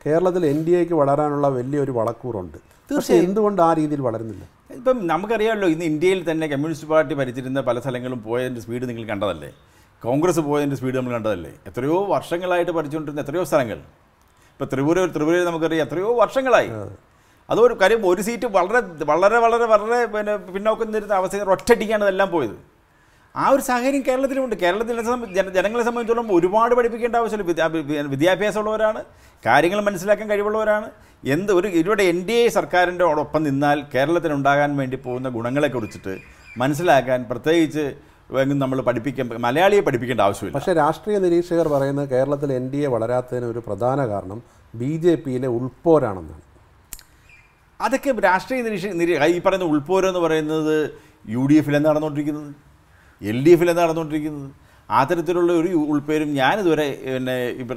കേരളത്തിൽ NDAക്ക് വളരാനുള്ള വലിയൊരു വളക്കൂറുണ്ട്. പക്ഷേ എന്തുകൊണ്ട് ആ രീതിയിൽ വളരുന്നില്ല? ഇപ്പം നമുക്കറിയാമല്ലോ, ഇന്ന് ഇന്ത്യയിൽ തന്നെ കമ്മ്യൂണിസ്റ്റ് പാർട്ടി ഭരിച്ചിരുന്ന പല സ്ഥലങ്ങളും പോയതിൻ്റെ സ്പീഡ് നിങ്ങൾ കണ്ടതല്ലേ? കോൺഗ്രസ് പോയതിൻ്റെ സ്പീഡ് നമ്മൾ കണ്ടതല്ലേ? എത്രയോ വർഷങ്ങളായിട്ട് ഭരിച്ചുകൊണ്ടിരുന്ന എത്രയോ സ്ഥലങ്ങൾ. ഇപ്പോൾ ത്രിപുരയിൽ നമുക്കറിയാം എത്രയോ വർഷങ്ങളായി. അതൊരു കാര്യം, ഒരു സീറ്റ് വളരെ വളരെ വളരെ വളരെ പിന്നോക്കം നിരുന്ന അവസ്ഥ ഒറ്റയടിക്കാണ് അതെല്ലാം പോയത്. ആ ഒരു സാഹചര്യം കേരളത്തിലുമുണ്ട്. കേരളത്തിലെ ജനങ്ങളെ സംബന്ധിച്ചിടത്തോളം ഒരുപാട് പഠിപ്പിക്കേണ്ട ആവശ്യമില്ല. വിദ്യാഭ്യാസമുള്ളവരാണ്, കാര്യങ്ങൾ മനസ്സിലാക്കാൻ കഴിവുള്ളവരാണ്. ഇവിടെ NDA സർക്കാരിൻ്റെ ഒപ്പം നിന്നാൽ കേരളത്തിനുണ്ടാകാൻ വേണ്ടി പോകുന്ന ഗുണങ്ങളെക്കുറിച്ചിട്ട് മനസ്സിലാക്കാൻ പ്രത്യേകിച്ച് നമ്മൾ മലയാളിയെ പഠിപ്പിക്കേണ്ട ആവശ്യമില്ല. പക്ഷേ രാഷ്ട്രീയ നിരീക്ഷകർ പറയുന്നത് കേരളത്തിൽ NDA വളരാത്തതിന് ഒരു പ്രധാന കാരണം BJPയിലെ ഉൾപ്പോരാണെന്നാണ്. അതൊക്കെ രാഷ്ട്രീയ ഈ പറയുന്ന ഉൾപ്പോരെന്ന് പറയുന്നത് UDF നടന്നുകൊണ്ടിരിക്കുന്നത്, LDF നടന്നുകൊണ്ടിരിക്കുന്നത്. അത്തരത്തിലുള്ള ഒരു ഉൾപ്പേരും ഞാനിതുവരെ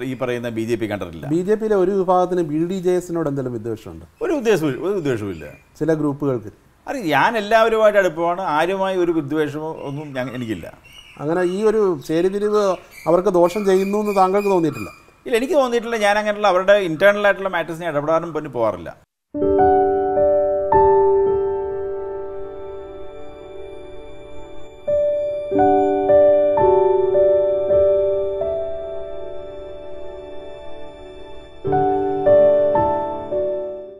ഈ പറയുന്ന BJP കണ്ടിട്ടില്ല. BJPയിലെ ഒരു വിഭാഗത്തിന് BDJSനോട് എന്തെങ്കിലും വിദ്വേഷമുണ്ട്? ഒരു വിദ്വേഷവുമില്ല. ചില ഗ്രൂപ്പുകൾക്ക് ഞാൻ എല്ലാവരുമായിട്ട് അടുപ്പമാണ്, ആരുമായി ഒരു വിദ്വേഷമോ ഒന്നും എനിക്കില്ല. അങ്ങനെ ഈ ഒരു ചേരിതിരിവ് അവർക്ക് ദോഷം ചെയ്യുന്നു എന്ന് താങ്കൾക്ക് തോന്നിയിട്ടില്ല? ഇല്ല, എനിക്ക് തോന്നിയിട്ടില്ല. ഞാൻ അങ്ങനെയുള്ള അവരുടെ ഇന്റേണലായിട്ടുള്ള മാറ്റേഴ്സിനെ ഇടപെടാനും പോകാറില്ല.